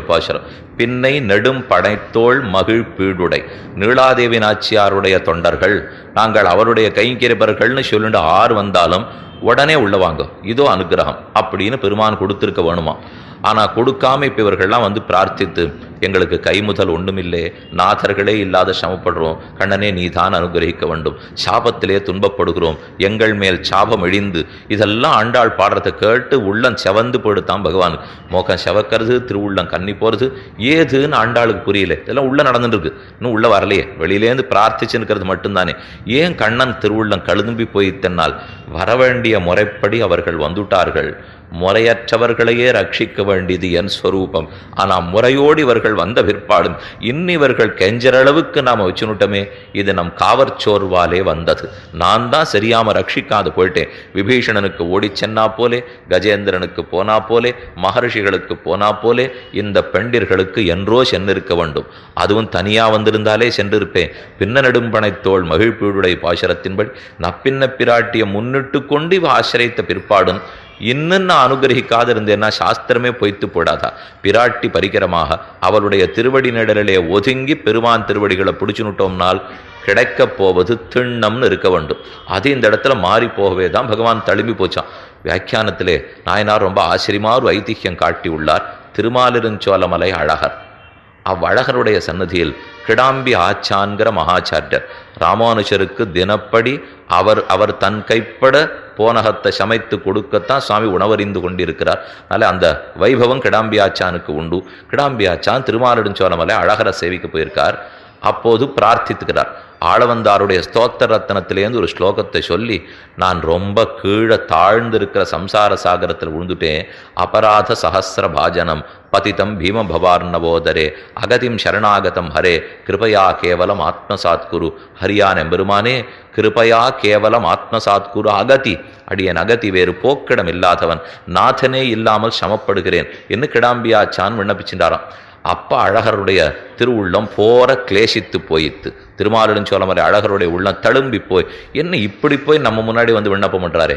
பாசுரம். பின்னை நெடும் படைத்தோள் மகிழ் பீடுடை நீளாதேவி நாச்சியாருடைய தொண்டர்கள் நாங்கள் அவருடைய கைங்கிருப்பர்கள்னு சொல்லிட்டு ஆறு வந்தாலும் உடனே உள்ள வாங்க, இதோ அனுகிரகம் அப்படின்னு பெருமான் கொடுத்திருக்க வேணுமா. ஆனா கொடுக்காம இப்ப இவர்கள்லாம் வந்து பிரார்த்தித்து எங்களுக்கு கைமுதல் ஒண்ணுமில்லே, நாதர்களே இல்லாத சமப்படுறோம், கண்ணனே நீதான் அனுகிரகிக்க வேண்டும், சாபத்திலே துன்பப்படுகிறோம், எங்கள் மேல் சாபம் இழிந்து, இதெல்லாம் ஆண்டாள் பாடுறதை கேட்டு உள்ளம் செவந்து போடுத்தான் பகவான். மோகம் செவக்கிறது, திருவுள்ளம் கண்ணி போறது, ஏதுன்னு ஆண்டாளுக்கு புரியல. இதெல்லாம் உள்ள நடந்துட்டு இருக்கு, இன்னும் உள்ள வரலையே, வெளியிலேருந்து பிரார்த்திச்சுன்னுக்கிறது மட்டும்தானே. ஏன் கண்ணன் திருவுள்ளம் கழுதும்பி போயித்தனால் வரவேண்டிய முறைப்படி அவர்கள் வந்துட்டார்கள். முறையற்றவர்களையே ரட்சிக்க வேண்டியது என் ஸ்வரூபம். ஆனா முறையோடு இவர்கள் வந்த பிற்பாடும் இன்னிவர்கள் கெஞ்சரளவுக்கு நாம வச்சுனுட்டோமே, இது நம் காவற்சோர்வாலே வந்தது. நான் தான் சரியாம ரட்சிக்காது போயிட்டேன். விபீஷணனுக்கு ஓடி சென்னா போலே, கஜேந்திரனுக்கு போனா போலே, மகர்ஷிகளுக்கு போனா போலே இந்த பெண்டிர்களுக்கு என்றோ சென்றிருக்க வேண்டும். அதுவும் தனியா வந்திருந்தாலே சென்றிருப்பேன். பின்ன நெடும்பனைத்தோள் மகிழ்பீடுடை பாசுரத்தின்படி நப்பின்ன பிராட்டிய முன்னிட்டு கொண்டு இவ ஆசிரியத்த பிற்பாடும் இன்னும் நான் அனுகிரகிக்காது இருந்தேன்னா சாஸ்திரமே பொய்த்து போடாதா. பிராட்டி பரிகரமாக அவளுடைய திருவடி நிழலிலே ஒதுங்கி பெருமான் திருவடிகளை பிடிச்சுனுட்டோம்னால் கிடைக்கப் போவது திண்ணம்னு இருக்க வேண்டும். அது இந்த இடத்துல மாறி போகவே தான் பகவான் தழும்பி போச்சான். வியாக்கியானத்திலே நாயனார் ரொம்ப ஆச்சரியமா ஒரு ஐதிஹ்யம் காட்டி உள்ளார். திருமாலிருஞ்சோலமலை அழகர், அவ்வழகருடைய சன்னதியில் கிடாம்பி ஆச்சான்கிற மகாச்சாரியர் ராமானுஜருக்கு தினப்படி அவர் தன் கைப்பட போனகத்தை சமைத்து கொடுக்கத்தான் சுவாமி உணவறிந்து கொண்டிருக்கிறார். அதனால அந்த வைபவம் கிடாம்பி ஆச்சானுக்கு உண்டு. கிடாம்பி ஆச்சான் திருமாலிருஞ்சோலமலை அழகரை சேவிக்க போயிருக்கார். அப்போது பிரார்த்தித்துக்கிறார். ஆளவந்தாருடைய ஸ்தோத்திர ரத்னத்திலேருந்து ஒரு ஸ்லோகத்தை சொல்லி, நான் ரொம்ப கீழே தாழ்ந்திருக்கிற சம்சார சாகரத்தில் விழுந்துட்டேன், அபராத சஹசிர பாஜனம் பதிதம் பீம பவார்ணவோதரே அகதிம் சரணாகதம் ஹரே கிருபையா கேவலம் ஆத்மசாத்குரு. ஹரியான் எம்பெருமானே, கிருபையா கேவலம் ஆத்மசாத்குரு. அகதி, அடியன் அகதி, வேறு போக்கிடம் இல்லாதவன், நாதனே இல்லாமல் சமப்படுகிறேன் என்று கிடாம்பியாச்சான் விண்ணப்பிச்சின்றாராம். அப்ப அழகருடைய திருவுள்ளம் போற கிளேசித்து போயித்து. திருமாலிருஞ்சோலமலை அழகருடைய உள்ளம் தழும்பி போய், என்ன இப்படி போய் நம்ம முன்னாடி வந்து விண்ணப்பம் பண்றாரே,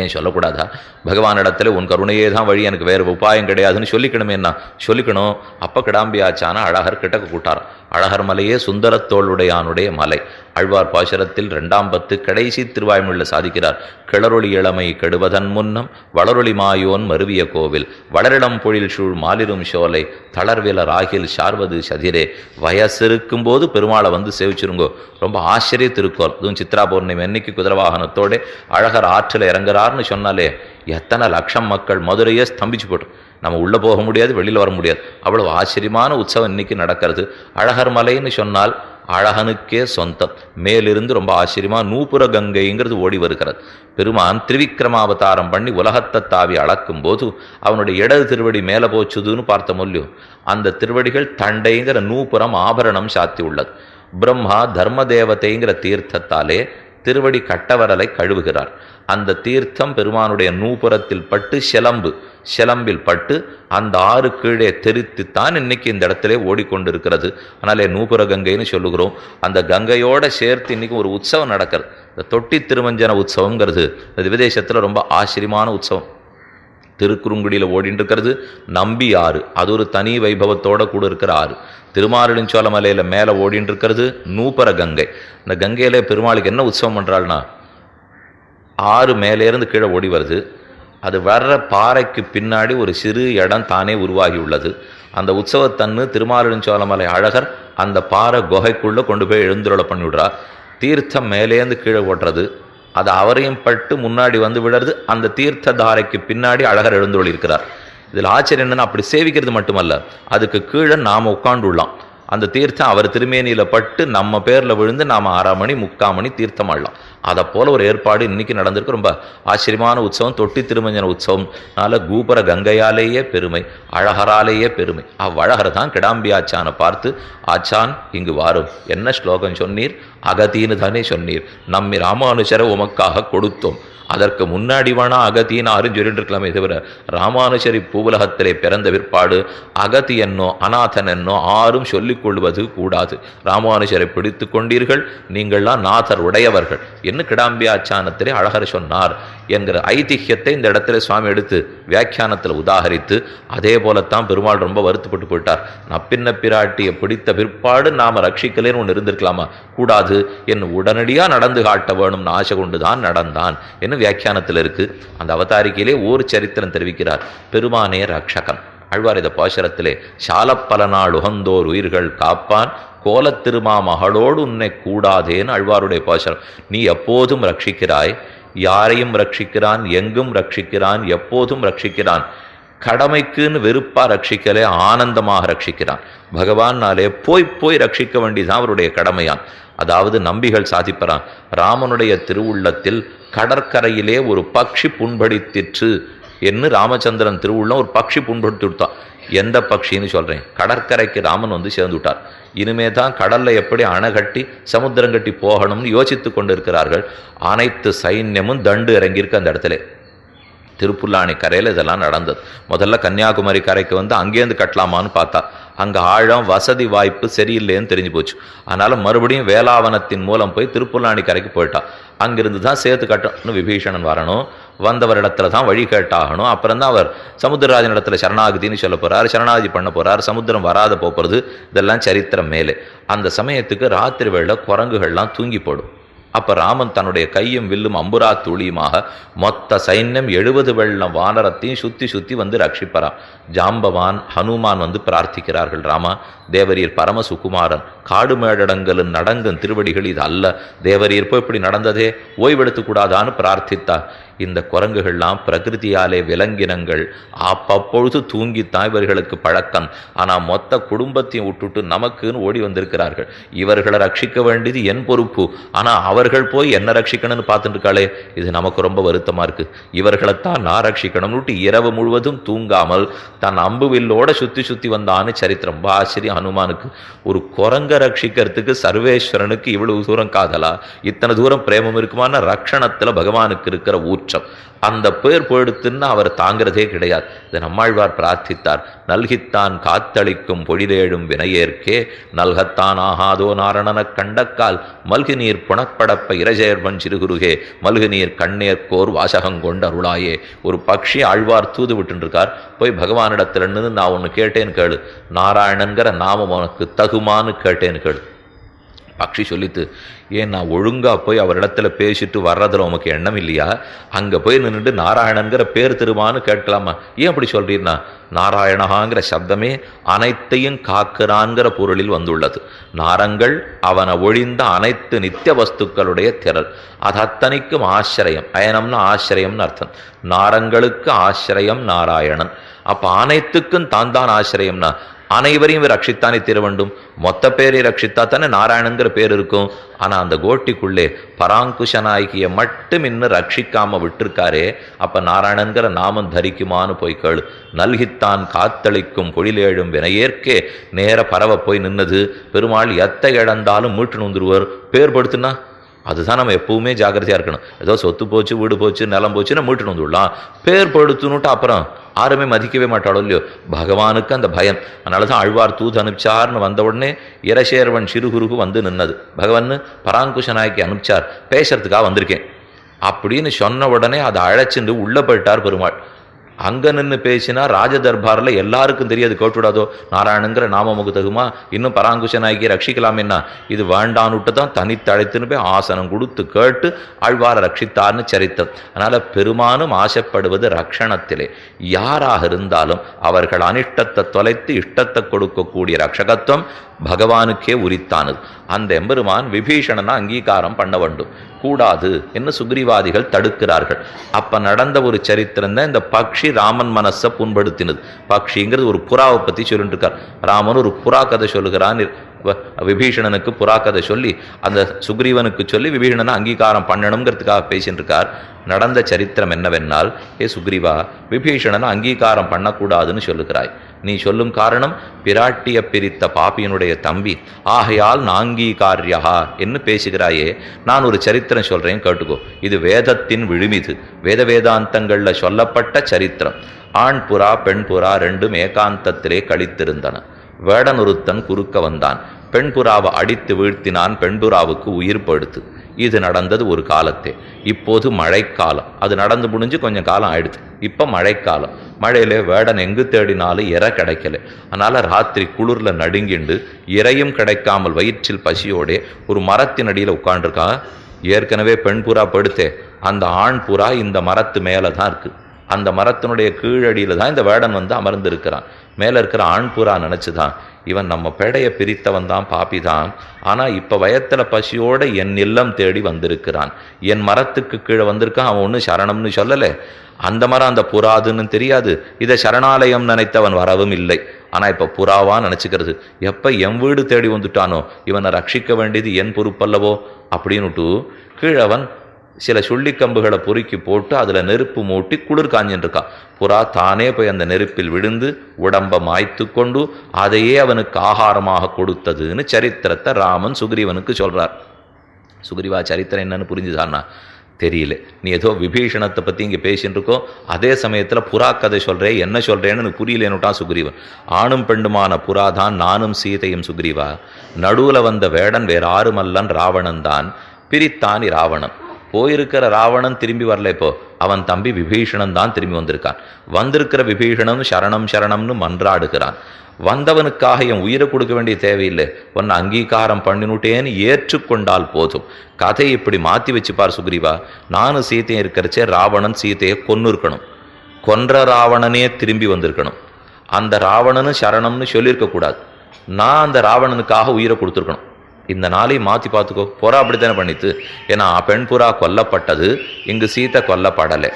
ஏன் சொல்லக்கூடாதா? பகவானிடத்துல உன் கருணையே தான் வழி, எனக்கு வேறு உபாயம் கிடையாதுன்னு சொல்லிக்கணுமே. என்ன சொல்லிக்கணும்? அப்ப கிடாம்பியாச்சான அழகர் கிட்டக்க கூட்டாராம். அழகர் மலையே சுந்தரத்தோளுடையானுடைய மலை. ஆழ்வார் பாசுரத்தில் 2ஆம் பத்து கடைசி திருவாய்மொழியில சாதிக்கிறார். கிளரொளி இளமை கெடுவதன் முன்னம் வளரொளி மாயோன் மருவிய கோவில் வளரிடம் பொழில் சூழ் மாலிரும் சோலை தளர்விலர் ஆகில் சார்வது சதிரே. வயசிருக்கும் போது பெருமாளை வந்து சேவிச்சிருங்கோ. ரொம்ப ஆச்சரிய திருக்கோள். அதுவும் சித்ரா பௌர்ணமி அன்னைக்கு குதிரை வாகனத்தோட அழகர் ஆற்றில் இறங்குறார்னு சொன்னாலே எத்தனை லட்சம் மக்கள் மதுரையே ஸ்தம்பிச்சு போட்டோம். நம்ம உள்ளே போக முடியாது, வெளியில் வர முடியாது. அவ்வளவு ஆச்சரியமான உற்சவம் இன்னைக்கு நடக்கிறது. அழகர் மலைன்னு சொன்னால் அழகனுக்கே சொந்தம். மேலிருந்து ரொம்ப ஆச்சரியமா நூபுர கங்கைங்கிறது ஓடி வருகிறது. பெருமான் திரிவிக்ரமாவதாரம் பண்ணி உலகத்தை தாவி அளக்கும் போது அவனுடைய இடது திருவடி மேலே போச்சுதுன்னு பார்த்த மொழியும். அந்த திருவடிகள் தண்டைங்கிற நூபுரம் ஆபரணம் சாத்தி உள்ளது. பிரம்மா தர்ம தேவதைங்கிற தீர்த்தத்தாலே திருவடி கட்டவரலை கழுவுகிறார். அந்த தீர்த்தம் பெருமானுடைய நூபுரத்தில் பட்டு சிலம்பில் பட்டு அந்த ஆறு கீழே தெரித்துத்தான் இன்னைக்கு இந்த இடத்துல ஓடிக்கொண்டிருக்கிறது. அதனாலே நூபுர கங்கைன்னு சொல்லுகிறோம். அந்த கங்கையோட சேர்த்து இன்னைக்கு ஒரு உற்சவம் நடக்கிறது. இந்த தொட்டி திருமஞ்சன உற்சவங்கிறது அது விதேசத்தில் ரொம்ப ஆச்சரியமான உற்சவம். திருக்குறுங்குடியில் ஓடிட்டு இருக்கிறது நம்பி ஆறு, அது ஒரு தனி வைபவத்தோட கூட இருக்கிற ஆறு. திருமாலிருஞ்சோலமலையில மேலே ஓடிட்டு இருக்கிறது நூபுர கங்கை. இந்த கங்கையில பெருமாளுக்கு என்ன உற்சவம் பண்றாள்னா, ஆறு மேலேருந்து கீழே ஓடி வருது. அது வர்ற பாறைக்கு பின்னாடி ஒரு சிறு இடம் தானே உருவாகி உள்ளது. அந்த உற்சவத்தன்னு திருமாலிருஞ்சோலமலை அழகர் அந்த பாறை குகைக்குள்ள கொண்டு போய் எழுந்துருளை பண்ணி விடுறார். தீர்த்தம் மேலேருந்து கீழே ஓட்டுறது, அது அவரையும் பட்டு முன்னாடி வந்து விடுறது. அந்த தீர்த்த தாரைக்கு பின்னாடி அழகர் எழுந்துருளி இருக்கிறார். இதில் ஆச்சரியம் என்னன்னா, அப்படி சேவிக்கிறது மட்டுமல்ல, அதுக்கு கீழே நாம் உட்காண்டுள்ளோம். அந்த தீர்த்தம் அவர் திருமேனியில பட்டு நம்ம பேர்ல விழுந்து நாம 6 மணி 3/4 மணி தீர்த்தம் ஆடலாம். அதை போல ஒரு ஏற்பாடு இன்னைக்கு நடந்திருக்கு. ரொம்ப ஆச்சரியமான உற்சவம் தொட்டி திருமஞ்சன உற்சவம். அதனால கூபுர கங்கையாலேயே பெருமை, அழகராலேயே பெருமை. அவ்வழகர் தான் கிடாம்பி ஆச்சானை பார்த்து, ஆச்சான் இங்கு வாரும், என்ன ஸ்லோகம் சொன்னீர்? அகதின்னு தானே சொன்னீர். நம்மி ராமானுஜரை உமக்காக கொடுத்தோம். அதற்கு முன்னாடி வேணா அகத்தின்னு ஆறும் சொல்லிட்டு இருக்கலாமே தவிர, ராமானுஜரி பூவுலகத்திலே பிறந்த பிற்பாடு அகதி என்னோ அநாதன் என்னோ ஆறும் சொல்லிக் கொள்வது கூடாது. ராமானுஜரை பிடித்து கொண்டீர்கள், நீங்கள்லாம் நாதர் உடையவர்கள் என்று கிடாம்பியாச்சானத்திலே அழகர் சொன்னார் என்கிற ஐதிஹ்யத்தை இந்த இடத்துல சுவாமி எடுத்து வியாக்கியானத்தில் உதாகரித்து, அதே போலத்தான் பெருமாள் ரொம்ப வருத்தப்பட்டு போயிட்டார். நப்பின்ன பிராட்டியை பிடித்த பிற்பாடு நாம ரட்சிக்கலேன்னு ஒன்று இருந்திருக்கலாமா? கூடாது, என் உடனடியா நடந்து காட்ட வேணும்னு ஆசை கொண்டுதான் நடந்தான் என்று வியாக்கியானத்தில் இருக்கு. அந்த அவதாரிக்கையிலே ஒரு சரித்திரம் தெரிவிக்கிறார். பெருமானே ரக்ஷகன். ஆழ்வார் இத பாசுரத்திலே சாலப்பல நாள் உகந்தோர் உயிர்கள் காப்பான் கோலத்திருமா மகளோடு உன்னை கூடாதேன்னு ஆழ்வாருடைய பாசுரம். நீ எப்போதும் ரட்சிக்கிறாய், யாரையும் ரட்சிக்கிறான், எங்கும் ரட்சிக்கிறான், எப்போதும் ரட்சிக்கிறான். கடமைக்குன்னு வெறுப்பா ரட்சிக்கலே, ஆனந்தமாக ரட்சிக்கிறான். பகவான்னாலே போய் ரட்சிக்க வேண்டியதுதான் அவருடைய கடமையான். அதாவது நம்பிகள் சாதிப்பறான், ராமனுடைய திருவுள்ளத்தில் கடற்கரையிலே ஒரு பக்ஷி புண்படித்திற்று என்று ராமச்சந்திரன் திருவுள்ளம் ஒரு பக்ஷி புண்படுத்தி விட்டான். எந்த பக்ஷின்னு சொல்றேன்? கடற்கரைக்கு ராமன் வந்து சேர்ந்து விட்டார். இனிமே தான் கடல்ல எப்படி அணை கட்டி சமுத்திரம் கட்டி போகணும்னு யோசித்து கொண்டு இருக்கிறார்கள். அனைத்து சைன்யமும் தண்டு இறங்கியிருக்கு அந்த இடத்துல. திருப்புல்லாணி கரையில் இதெல்லாம் நடந்தது. முதல்ல கன்னியாகுமரி கரைக்கு வந்து அங்கேருந்து கட்டலாமான்னு பார்த்தா அங்கே ஆழம் வசதி வாய்ப்பு சரியில்லைன்னு தெரிஞ்சு போச்சு. அதனால மறுபடியும் வேளாவனத்தின் மூலம் போய் திருப்புல்லாணி கரைக்கு போயிட்டா. அங்கிருந்து தான் சேர்த்து கட்டணும்னு விபீஷணன் வரணும். வந்தவரிடத்துல தான் வழி கேட்டாகணும். அப்புறம் தான் அவர் சமுத்திரராஜன் இடத்துல சரணாகதின்னு சொல்ல போறார், சரணாகதி பண்ண போறார், சமுத்திரம் வராத போகிறது. இதெல்லாம் சரித்திரம் மேலே. அந்த சமயத்துக்கு ராத்திரி வேளை குரங்குகள்லாம் தூங்கி போடும். அப்ப ராமன் தன்னுடைய கையும் வில்லும் அம்புரா துளியுமாக மொத்த சைன்யம் 70 வெள்ளம் வானரத்தையும் சுத்தி வந்து ரட்சிப்பறான். ஜாம்பவான் ஹனுமான் வந்து பிரார்த்திக்கிறார்கள், ராமா தேவரீர் பரம சுகுமாரன், காடு மேடடங்களின் நடங்கும் திருவடிகள் இது அல்ல, தேவரீர் போய் இப்படி நடந்ததே, ஓய்வெடுத்து கூடாதான்னு பிரார்த்தித்தார். இந்த குரங்குகள்லாம் பிரகிருதியாலே விலங்கினங்கள், அப்பப்பொழுது தூங்கித்தான் இவர்களுக்கு பழக்கம். ஆனால் மொத்த குடும்பத்தையும் விட்டுட்டு நமக்குன்னு ஓடி வந்திருக்கிறார்கள். இவர்களை ரட்சிக்க வேண்டியது என் பொறுப்பு, ஆனால் அவர்கள் போய் என்ன ரட்சிக்கணும்னு பார்த்துட்டு இருக்காளே, இது நமக்கு ரொம்ப வருத்தமா இருக்கு. இவர்களைத்தான் நான் ரட்சிக்கணும்னுட்டு இரவு முழுவதும் தூங்காமல் தன் அம்புவில்லோட சுத்தி வந்தான்னு சரித்திரம். ரொம்ப ஆச்சரியம் ஹனுமானுக்கு. ஒரு குரங்க ரட்சிக்கிறதுக்கு சர்வேஸ்வரனுக்கு இவ்வளவு தூரம் காதலா, இத்தனை தூரம் பிரேமம் இருக்குமான ரட்சணத்துல பகவானுக்கு இருக்கிற ஊற்றம். அந்த பேர் போயிடுத்துன்னு அவர் தாங்கிறதே கிடையாது. இதை நம்மாழ்வார் பிரார்த்தித்தார். நல்கித்தான் காத்தளிக்கும் பொழிலேழும் வினையேற்கே நல்கத்தான் ஆகாதோ நாரணன கண்டக்கால் மல்கு நீர் புணப்படப்ப இரஜேர்வன் சிறுகுருகே மல்கு நீர் கண்ணேற்கோர் வாசகங்கொண்டு அருளாயே. ஒரு பக்ஷி ஆழ்வார் தூது விட்டுருக்கார். போய் பகவானிடத்திலிருந்து நான் ஒன்று கேட்டேன்னு கேளு, நாராயணன்கிற நாமம் உனக்கு தகுமான்னு கேட்டேன்னு கேளு. பக்ஷி சொல்லித்து, ஏன் நான் ஒழுங்கா போய் அவரிடத்துல பேசிட்டு வர்றதுல உமக்கு எண்ணம் இல்லையா? அங்க போய் நின்றுட்டு நாராயணன்கிற பேர் திருமான்னு கேட்கலாமா? ஏன் அப்படி சொல்றீர்னா, நாராயணகாங்கிற சப்தமே அனைத்தையும் காக்கிறான்கிற பொருளில் வந்துள்ளது. நாரங்கள் அவனை ஒழிந்த அனைத்து நித்திய வஸ்துக்களுடைய திரள், அது அத்தனைக்கும் ஆசிரியம். அயனம்னா ஆசிரியம்னு அர்த்தம். நாரங்களுக்கு ஆசிரியம் நாராயணன். அப்ப அனைத்துக்கும் தான் ஆசிரியம்னா அனைவரையும் ரட்சித்தானே தீர வேண்டும். மொத்த பேரை ரட்சித்தா தானே நாராயணங்கிற பேர் இருக்கும். ஆனா அந்த கோட்டிக்குள்ளே பராங்குஷநாயகிய மட்டும் இன்னும் ரட்சிக்காம விட்டுருக்காரே, அப்ப நாராயணங்கிற நாமம் தரிக்குமான்னு போய் கேளு. நல்கித்தான் காத்தளிக்கும் பொழிலேழும் வினையேற்கே நேர பறவை போய் நின்னது. பெருமாள் எத்தை இழந்தாலும் மீட்டு வந்துருவார். பேர் படுத்துனா அதுதான் நம்ம எப்பவுமே ஜாக்கிரதையா இருக்கணும். ஏதோ சொத்து போச்சு, வீடு போச்சு, நிலம் போச்சுன்னா மீட்டு வந்துடலாம். பேர் படுத்துனுட்டு அப்புறம் யாருமே மதிக்கவே மாட்டாளோ இல்லையோ. பகவானுக்கு அந்த பயம். அதனாலதான் ஆழ்வார் தூது அனுப்பிச்சார்னு வந்த உடனே இரசேர்வன் சிறுகுருகு வந்து நின்னது. பகவான் பராங்குஷ நாயக்கி அனுப்பிச்சார், பேசுறதுக்காக வந்திருக்கேன் அப்படின்னு சொன்ன உடனே அதை அழைச்சிட்டு உள்ள போயிட்டார் பெருமாள். அங்க நின்று பேசினா ராஜ தர்பாரில் எல்லாருக்கும் தெரியாது, கேட்டுவிடாதோ நாராயணங்கிற நாமமுக்கு தகுமா, இன்னும் பராங்குஷ நாயகி ரட்சிக்கலாம் என்ன, இது வேண்டான்னுட்டு தான் தனித்தழைத்துன்னு போய் ஆசனம் கொடுத்து கேட்டு ஆழ்வார ரட்சித்தார்னு சரித்தம். அதனால பெருமானும் ஆசைப்படுவது ரக்ஷணத்திலே. யாராக இருந்தாலும் அவர்கள் அனிஷ்டத்தை தொலைத்து இஷ்டத்தை கொடுக்கக்கூடிய ரட்சகத்துவம் பகவானுக்கே உரித்தானது. அந்த எம்பெருமான் விபீஷணனை அங்கீகாரம் பண்ண வேண்டும், கூடாது என்று சுக்ரீவாதிகள் தடுக்கிறார்கள். அப்ப நடந்த ஒரு சரித்திரம் தான் இந்த பக்ஷி ராமன் மனசை புண்படுத்தினது. பக்ஷிங்கிறது ஒரு புறாவை பத்தி சொல்லிட்டு இருக்கார். ராமன் ஒரு புறா கதை சொல்லுகிறான். விபீஷணனுக்கு புறா கதை சொல்லி அந்த சுக்ரீவனுக்கு சொல்லி விபீஷணனை அங்கீகாரம் பண்ணணுங்கிறதுக்காக பேசிட்டு இருக்கார். நடந்த சரித்திரம் என்னவென்னால், ஏ சுக்ரீவா, விபீஷணனை அங்கீகாரம் பண்ணக்கூடாதுன்னு சொல்லுகிறாய். நீ சொல்லும் காரணம் பிராட்டிய பிரித்த பாப்பியனுடைய தம்பி, ஆகையால் நாங்கீகாரியா என்று பேசுகிறாயே. நான் ஒரு சரித்திரம் சொல்றேன், கேட்டுக்கோ. இது வேதத்தின் விழுமிது. வேதாந்தங்கள்ல சொல்லப்பட்ட சரித்திரம். ஆண் புறா பெண் புறா ரெண்டும் ஏகாந்தத்திலே கழித்திருந்தன. வேடன் ஒருத்தன் குறுக்க வந்தான். பெண் புறாவை அடித்து வீழ்த்தினான். பெண் புறாவுக்கு உயிர் படுத்து. இது நடந்தது ஒரு காலத்தே. இப்போது மழைக்காலம். அது நடந்து முடிஞ்சு கொஞ்சம் காலம் ஆயிடுது. இப்போ மழைக்காலம். மழையில வேடன் எங்கு தேடினாலும் இறை கிடைக்கல. அதனால ராத்திரி குளிர்ல நடுங்கிண்டு இறையும் கிடைக்காமல் வயிற்றில் பசியோடே ஒரு மரத்தின் அடியில் உட்காண்டிருக்கா. ஏற்கனவே பெண் புறா படுத்தே, அந்த ஆண் புறா இந்த மரத்து மேலே தான் இருக்கு. அந்த மரத்தினுடைய கீழடியில தான் இந்த வேடன் வந்து அமர்ந்து இருக்கிறான். மேலே இருக்கிற ஆண் புறா நினைச்சுதான், இவன் நம்ம பெடையை பிரித்தவன் தான், பாப்பி தான். ஆனால் இப்போ வயத்துல பசியோட என் இல்லம் தேடி வந்திருக்கிறான். என் மரத்துக்கு கீழே வந்திருக்கான். அவன் ஒன்றும் சரணம்னு சொல்லலை. அந்த மரம் அந்த புறாதுன்னு தெரியாது. இதை சரணாலயம் நினைத்தவன் வரவும் இல்லை. ஆனால் இப்போ புறாவா நினச்சிக்கிறது. எப்போ என் வீடு தேடி வந்துட்டானோ இவனை ரட்சிக்க வேண்டியது என் பொறுப்பல்லவோ அப்படின்னுட்டு கீழவன் சில சுள்ளிக்கம்புகளை பொறுக்கி போட்டு அதில் நெருப்பு மூட்டி குளிர் காஞ்சின்னு இருக்கான். புறா தானே போய் அந்த நெருப்பில் விழுந்து உடம்பை மாய்த்து கொண்டு அதையே அவனுக்கு ஆகாரமாக கொடுத்ததுன்னு சரித்திரத்தை ராமன் சுக்ரீவனுக்கு சொல்றார். சுக்ரீவா சரித்திரம் என்னன்னு புரிஞ்சுதான்னா தெரியல. நீ ஏதோ விபீஷணத்தை பற்றி இங்கே பேசின்னு இருக்கோ, அதே சமயத்தில் புறா கதை சொல்கிறேன், என்ன சொல்கிறேன்னு எனக்கு புரியலேன்னுட்டான் சுக்ரீவன். ஆணும் பெண்ணுமான புறா தான் நானும் சீதையும் சுக்ரீவா. நடுவில் வந்த வேடன் வேற ஆறுமல்லன் ராவணன் தான். பிரித்தான் ராவணன். போயிருக்கிற ராவணன் திரும்பி வரல. இப்போ அவன் தம்பி விபீஷணன் தான் திரும்பி வந்திருக்கான். வந்திருக்கிற விபீஷணன் சரணம் சரணம்னு மன்றாடுகிறான். வந்தவனுக்காக என் உயிரை கொடுக்க வேண்டிய தேவையில்லை, உன்னை அங்கீகாரம் பண்ணினுட்டேன்னு ஏற்றுக்கொண்டால் போதும். கதையை இப்படி மாற்றி வச்சுப்பார் சுக்ரீவா. நானும் சீத்தையும் இருக்கிறச்சே ராவணன் சீத்தையை கொன்று இருக்கணும். கொன்ற ராவணனே திரும்பி வந்திருக்கணும். அந்த ராவணனும் சரணம்னு சொல்லியிருக்கக்கூடாது. நான் அந்த ராவணனுக்காக உயிரை கொடுத்துருக்கணும். இந்த நாளையும் மாற்றி பார்த்துக்கோ. புறா அப்படித்தானே பண்ணித்து. ஏன்னா பெண் புறா கொல்லப்பட்டது, இங்கு சீத்தை கொல்லப்படலை.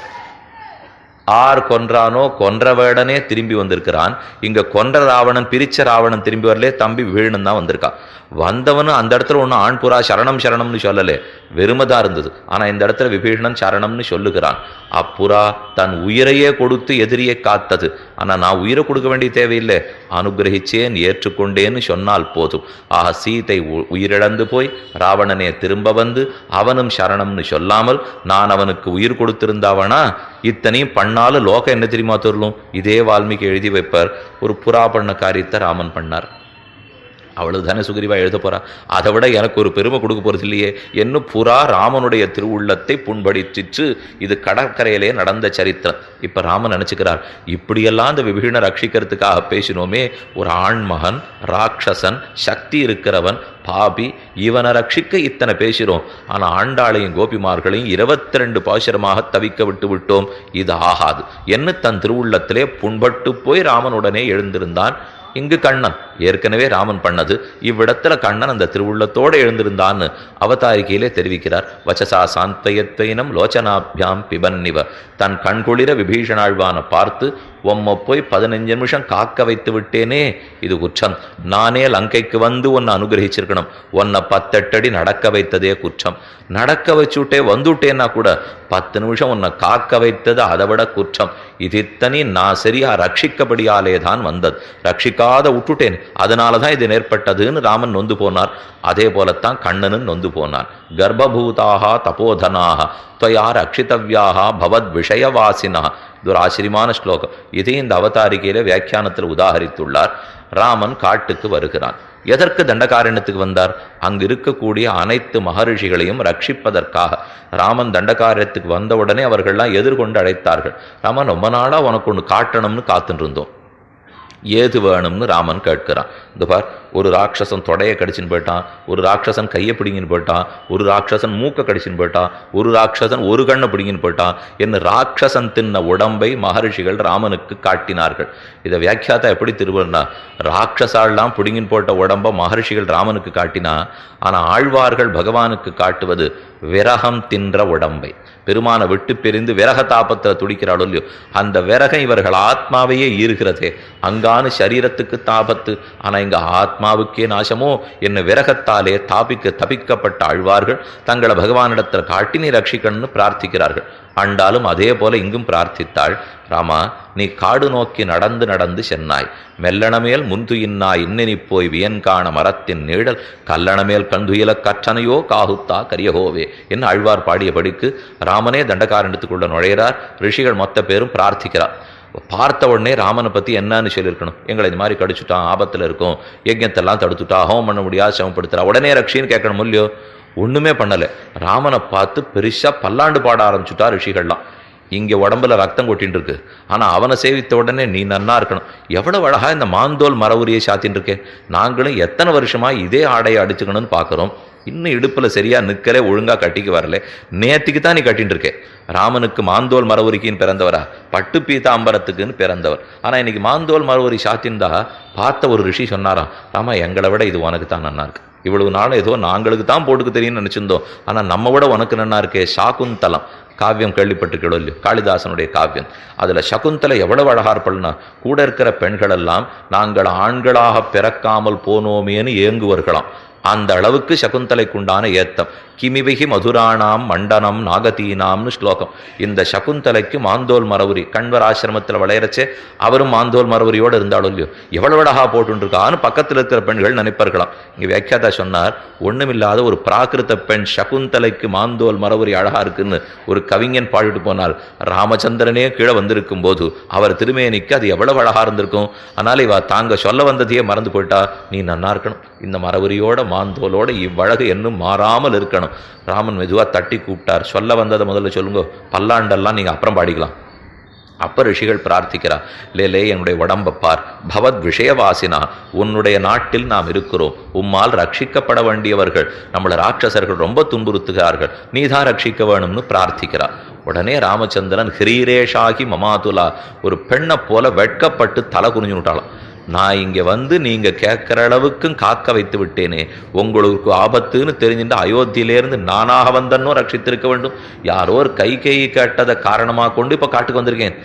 ஆர் கொன்றானோ கொன்ற வேடனே திரும்பி வந்திருக்கிறான். இங்க கொன்ற ராவணன் பிரிச்ச ராவணன் திரும்பி வரலே, தம்பி விபீஷணன் தான் வந்திருக்கான். வந்தவனும் அந்த இடத்துல ஒன்றும் ஆண் புறா சரணம் சரணம்னு சொல்லலே, வெறுமைதான் இருந்தது. ஆனா இந்த இடத்துல விபீஷணன் சரணம்னு சொல்லுகிறான். அப்புறா தன் உயிரையே கொடுத்து எதிரியை காத்தது. ஆனா நான் உயிரை கொடுக்க வேண்டிய தேவையில்லை, அனுகிரகிச்சேன் ஏற்றுக்கொண்டேன்னு சொன்னால் போதும். ஆக சீதை உயிரிழந்து போய் ராவணனே திரும்ப வந்து அவனும் சரணம்னு சொல்லாமல் நான் அவனுக்கு உயிர் கொடுத்திருந்தாவனா இத்தனையும் பண்ணாலும் லோகம் என்ன தெரியுமா தரலும். இதே வால்மீகி எழுதி வைப்பார். ஒரு புறா பண்ண காரியத்தை ராமன் பண்ணார். அவ்வளவுதானே சுக்ரீவா எழுத போறா. அதை விட எனக்கு ஒரு பெருமை கொடுக்க போறது இல்லையே. இன்னும் புறா ராமனுடைய திருவுள்ளத்தை புண்படுத்திச்சு. இது கடற்கரையிலே நடந்த சரித்திரம். இப்ப ராமன் நினைச்சுக்கிறார், இப்படியெல்லாம் இந்த விபீஷணனை ரட்சிக்கிறதுக்காக பேசினோமே, ஒரு ஆண்மகன் ராட்சசன் சக்தி இருக்கிறவன் பாபி, இவனை ரட்சிக்க இத்தனை பேசுகிறோம். ஆனா ஆண்டாளையும் கோபிமார்களையும் 22 பாசுரமாக தவிக்க விட்டு விட்டோம். இது ஆகாது என்ன தன் திருவுள்ளத்திலே புண்பட்டு போய் ராமனுடனே எழுந்திருந்தான். இங்கு கண்ணன் ஏற்கனவே ராமன் பண்ணது, இவ்விடத்துல கண்ணன் அந்த திருவுள்ளத்தோடு எழுந்திருந்தான்னு அவதாரிகையிலே தெரிவிக்கிறார். வச்சசா சாந்தயத்வைனம் லோச்சனாபியாம் பிபன்னிவ. தன் கண்குளிர விபீஷணாழ்வானை பார்த்து உம்மை போய் 15 நிமிஷம் காக்க வைத்து விட்டேனே, இது குற்றம். நானே லங்கைக்கு வந்து உன்னை அனுகிரகிச்சிருக்கணும். உன்னை 10 அடி நடக்க வைத்ததே குற்றம். நடக்க வச்சுட்டே வந்துட்டேன்னா கூட 10 நிமிஷம் உன்னை காக்க வைத்தது அதை விட குற்றம். இது இத்தனை நான் சரியா ரட்சிக்கப்படியாலே தான் வந்தது, ரட்சிக்காத விட்டுட்டேன், அதனாலதான் இது ஏற்பட்டதுன்னு ராமன் நொந்து போனார். அதே போலத்தான் கண்ணனும் நொந்து போனார். கர்ப்பபூதாக தபோதனாக துவயா ரட்சித்தவ்யாக பவத் விஷயவாசினா. இது ஒரு ஆச்சரியமான ஸ்லோகம். இதை இந்த அவதாரிகையில வியாக்கியானத்தில் உதாகரித்துள்ளார். ராமன் காட்டுக்கு வருகிறான். எதற்கு தண்டகாரண்யத்துக்கு வந்தார்? அங்கு இருக்கக்கூடிய அனைத்து மகரிஷிகளையும் ரட்சிப்பதற்காக. ராமன் தண்டகாரண்யத்துக்கு வந்தவுடனே அவர்கள்லாம் எதிர்கொண்டு அழைத்தார்கள். ராமன், ரொம்ப நாளா உனக்கு ஒன்று காட்டணும்னு காத்துட்டு இருந்தோம், ஏது வேணும்னு ராமன் கேட்கிறான். இந்த பார், ஒரு ராட்சசன் தொடையை கடிச்சின்னு போயிட்டான், ஒரு ராட்சசன் கையை பிடிங்கின்னு போயிட்டான், ஒரு ராட்சசன் மூக்கை கடிச்சின்னு போயிட்டான், ஒரு ராட்சசன் ஒரு கண்ணை பிடிங்கின்னு போயிட்டான் என்ன ராட்சசன் தின்ன உடம்பை மகரிஷிகள் ராமனுக்கு காட்டினார்கள். இதை வியாக்கியாத்தா எப்படி திருவண்ணா, ராட்சசாலாம் பிடிங்கின்னு போட்ட உடம்பை மகரிஷிகள் ராமனுக்கு காட்டினா, ஆனால் ஆழ்வார்கள் பகவானுக்கு காட்டுவது விரகம் தின்ற உடம்பை. பெருமானை விட்டு பிரிந்து விரக தாபத்தில் துடிக்கிறாளோ இல்லையோ, அந்த விரகம் இவர்கள் ஆத்மாவையே ஈர்கிறதே. அங்கானு சரீரத்துக்கு தாபத்து, ஆனா இங்க ஆத்மாவுக்கே நாசமோ என்ன விரகத்தாலே தபிக்கப்பட்ட ஆழ்வார்கள் தங்களை பகவானிடத்தில் காட்டி நீ ரட்சிக்கணும்னு பிரார்த்திக்கிறார்கள். ஆண்டாலும் அதே போல இங்கும் பிரார்த்தித்தாள். ராமா, நீ காடு நோக்கி நடந்து நடந்து சென்னாய், மெல்லணமேல் முன்துயின்னாய் இன்னெனி போய் வியன்காண மரத்தின் நீழல் கல்லணமேல் கண்துயில கற்றனையோ காகுத்தா கரியகோவே என்று ஆழ்வார் பாடியபடிக்கு ராமனே தண்டகாரண்யத்துக்குள்ள நுழைகிறார். ரிஷிகள் மொத்த பேரும் பிரார்த்திக்கிறார். பார்த்த உடனே ராமனை பற்றி என்னன்னு சொல்லியிருக்கணும். எங்களை இந்த மாதிரி கடிச்சுட்டான், ஆபத்தில் இருக்கும், யஜ்ஞத்தெல்லாம் தடுத்துட்டா, ஹோமம் பண்ண முடியாது, சமப்படுத்துறா, உடனே ரக்ஷின்னு கேட்கணும் இல்லையோ? ஒன்றுமே பண்ணலை. ராமனை பார்த்து பெருசாக பல்லாண்டு பாட ஆரம்பிச்சுட்டா ரிஷிகள்லாம். இங்கே உடம்புல ரத்தம் கொட்டின்னு இருக்கு, ஆனால் அவனை சேவித்த உடனே நீ நன்னா இருக்கணும். எவ்வளோ அழகா இந்த மாந்தோல் மரவுரியை சாத்தின்னு இருக்கேன். நாங்களும் எத்தனை வருஷமா இதே ஆடையை அடிச்சுக்கணும்னு பார்க்குறோம். இன்னும் இடுப்பில் சரியா நிற்கலே, ஒழுங்காக கட்டிக்கு வரல. நேற்றுக்கு தான் நீ கட்டின்னு இருக்கேன். ராமனுக்கு மாந்தோல் மரவுரிக்குன்னு பிறந்தவரா? பட்டு பீதாம்பரத்துக்குன்னு பிறந்தவர். ஆனால் இன்னைக்கு மாந்தோல் மரவுரி சாத்தின்தா பார்த்த ஒரு ரிஷி சொன்னாராம், ராமா எங்களை விட இது உனக்கு தான் நன்னா இருக்கு. இவ்வளவு நாளும் ஏதோ நாங்களுக்கு தான் போட்டுக்கு தெரியும்னு நினச்சிருந்தோம், ஆனால் நம்ம விட உனக்கு நன்னா இருக்கே. சாகுந்தலம் காவியம் கேள்விப்பட்டிருக்கோ இல்லையோ? காளிதாசனுடைய காவியம். அதில் சகுந்தலை எவ்வளவு அழகா இருப்பல்னா, கூட இருக்கிற பெண்கள் எல்லாம் நாங்கள் ஆண்களாக பிறக்காமல் போனோமேன்னு ஏங்குவர்களாம். அந்த அளவுக்கு சகுந்தலைக்குண்டான ஏத்தம். கிமிபிகி மதுராணாம் மண்டனம் நாகதீனாம்னு ஸ்லோகம். இந்த சகுந்தலைக்கு மாந்தோல் மரவுரி, கண்வர் ஆசிரமத்தில் விளையறச்சே அவரும் மாந்தோல் மரவுரியோடு இருந்தாலும் இல்லையோ, எவ்வளவு அழகா போட்டுருக்கான்னு பக்கத்தில் இருக்கிற பெண்கள் நினைப்பார்களாம். இங்கே வியாக்கியாதா சொன்னார், ஒண்ணுமில்லாத ஒரு பிராகிருத பெண் சகுந்தலைக்கு மாந்தோல் மரவுரி அழகா இருக்குன்னு ஒரு கவிஞன் பாடிட்டு போனால், ராமச்சந்திரனே கீழே வந்திருக்கும் போது அவர் திருமேனிக்கு அது எவ்வளவு அழகா இருந்திருக்கும். அதனால இவ தாங்க சொல்ல வந்ததையே மறந்து போயிட்டா. நீ நன்னா இருக்கணும், இந்த மரவுரியோட மாந்தோலோட இவ்வழகு இன்னும் மாறாமல் இருக்கணும். ராமன் மெதுவா தட்டி கூப்பிட்டார். சொல்ல வந்ததை முதல்ல சொல்லுங்க, பல்லாண்டெல்லாம் நீங்க அப்புறம் பாடிக்கலாம். அப்ப ரிஷிகள் பிரார்த்திக்கிறா, லேலே என்னுடைய உடம்பை பார், பவத் விஷயவாசினா, உன்னுடைய நாட்டில் நாம் இருக்கிறோம், உம்மால் ரட்சிக்கப்பட வேண்டியவர்கள், நம்மளை ராட்சசர்கள் ரொம்ப துன்புறுத்துகிறார்கள், நீதான் ரட்சிக்க வேணும்னு பிரார்த்திக்கிறா. உடனே ராமச்சந்திரன் ஹிரீரேஷாகி மமாதுலா, ஒரு பெண்ணை போல வெட்கப்பட்டு தலை குனிஞ்சு விட்டாளாம். நான் இங்கே வந்து நீங்கள் கேட்குற அளவுக்கும் காக்க வைத்து விட்டேனே, உங்களுக்கு ஆபத்துன்னு தெரிஞ்சுட்டு அயோத்தியிலேருந்து நானாக வந்தன்னும் ரட்சித்திருக்க வேண்டும். யாரோ ஒரு கை கேட்டதை காரணமாக கொண்டு இப்போ காட்டுக்கு வந்திருக்கேன்.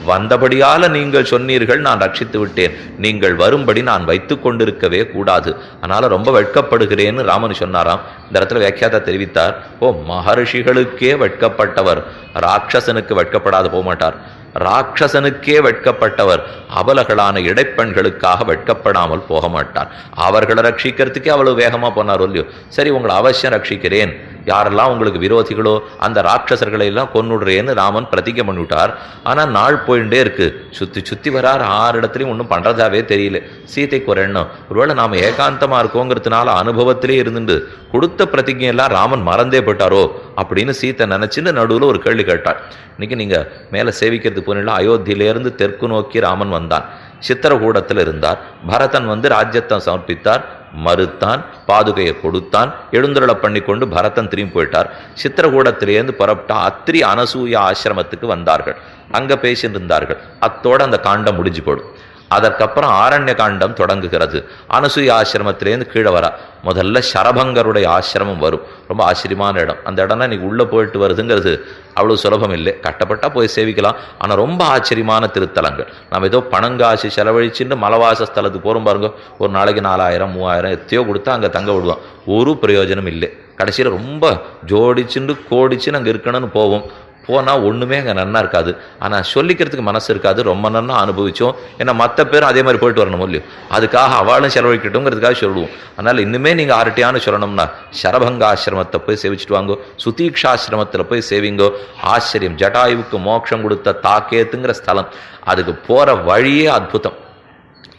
வந்தபடியால நீங்கள் சொன்னீர்கள், நான் ரட்சித்து விட்டேன். நீங்கள் வரும்படி நான் வைத்து கொண்டிருக்கவே கூடாது, அதனால ரொம்ப வெட்கப்படுகிறேன்னு ராமன் சொன்னாராம். இந்த இடத்துல வியாக்கியாதா தெரிவித்தார், ஓ மகர்ஷிகளுக்கே வெட்கப்பட்டவர் ராட்சசனுக்கு வெட்கப்படாது போக மாட்டார். ராட்சசனுக்கே வெட்கப்பட்டவர் அபலகளான இடைப்பெண்களுக்காக வெட்கப்படாமல் போக மாட்டார். அவர்களை ரட்சிக்கிறதுக்கே அவ்வளவு வேகமா போனார் இல்லையோ? சரி, உங்களை அவசியம் ரட்சிக்கிறேன், யாரெல்லாம் உங்களுக்கு விரோதிகளோ அந்த ராட்சசர்களை எல்லாம் கொன்னுடுறேன்னு ராமன் பிரதிஜை பண்ணிவிட்டார். ஆனால் நாள் போயிட்டே இருக்கு, சுற்றி சுற்றி வரார், 6 இடத்துலையும் ஒன்றும் பண்ணுறதாவே தெரியல. சீதைக்கு ஒரு எண்ணம், ஒருவேளை நாம் ஏகாந்தமாக இருக்கோங்கிறதுனால அனுபவத்திலே இருந்துட்டு கொடுத்த பிரதிஜையெல்லாம் ராமன் மறந்தே போயிட்டாரோ அப்படின்னு சீத்தை நினச்சின்னு நடுவில் ஒரு கேள்வி கேட்டார். இன்னைக்கு நீங்கள் மேலே சேவிக்கிறதுக்கு போனீங்களா, அயோத்தியிலேருந்து தெற்கு நோக்கி ராமன் வந்தான், சித்திரகூடத்தில் இருந்தார். பரதன் வந்து ராஜ்யத்தை சமர்ப்பித்தார், மறுத்தான், பாதுகையை கொடுத்தான், எழுந்துருளை பண்ணி கொண்டு பரதன் திரும்பி போயிட்டார். சித்திரகூடத்திலேருந்து புறப்பட்டா அத்திரி அனசூயா ஆசிரமத்துக்கு வந்தார்கள். அங்க பேசிட்டு இருந்தார்கள். அத்தோட அந்த காண்டம் முடிஞ்சு போடும். அதற்கப்புறம் ஆரண்ய காண்டம் தொடங்குகிறது. அனசூய ஆசிரமத்திலேருந்து கீழே வரா. முதல்ல சரபங்கருடைய ஆசிரமம் வரும். ரொம்ப ஆச்சரியமான இடம். அந்த இடம்னா இன்னைக்கு உள்ளே போயிட்டு வருதுங்கிறது அவ்வளோ சுலபம் இல்லை. கட்டப்பட்டா போய் சேவிக்கலாம். ஆனால் ரொம்ப ஆச்சரியமான திருத்தலங்கள். நம்ம ஏதோ பணங்காசி செலவழிச்சுட்டு மலவாச ஸ்தலத்துக்கு போகிறோம் பாருங்க, ஒரு நாளைக்கு 4000 3000 எத்தையோ கொடுத்தா அங்கே தங்க விடுவோம். ஒரு பிரயோஜனம் இல்லை. கடைசியில் ரொம்ப ஜோடிச்சுட்டு கோடிச்சுன்னு அங்கே இருக்கணும்னு போவோம். போனால் ஒன்றுமே அங்கே நன்னா இருக்காது. ஆனால் சொல்லிக்கிறதுக்கு மனசு இருக்காது. ரொம்ப நன்னா அனுபவித்தோம். ஏன்னா மற்ற பேரும் அதே மாதிரி போயிட்டு வரணும் இல்லையோ, அதுக்காக அவளும் செலவழிக்கட்டும்ங்கிறதுக்காக சொல்லுவோம். அதனால் இன்னுமே நீங்கள் ஆர்ட்டியான சொல்லணும்னா சரபங்க ஆசிரமத்தை போய் சேவிச்சுட்டு வாங்கோ, சுதீக்ஷாசிரமத்தில் போய் சேவிங்கோ. ஆச்சரியம். ஜட்டாயுவுக்கு மோட்சம் கொடுத்த தாக்கேத்துங்கிற ஸ்தலம், அதுக்கு போகிற வழியே அற்புதம்.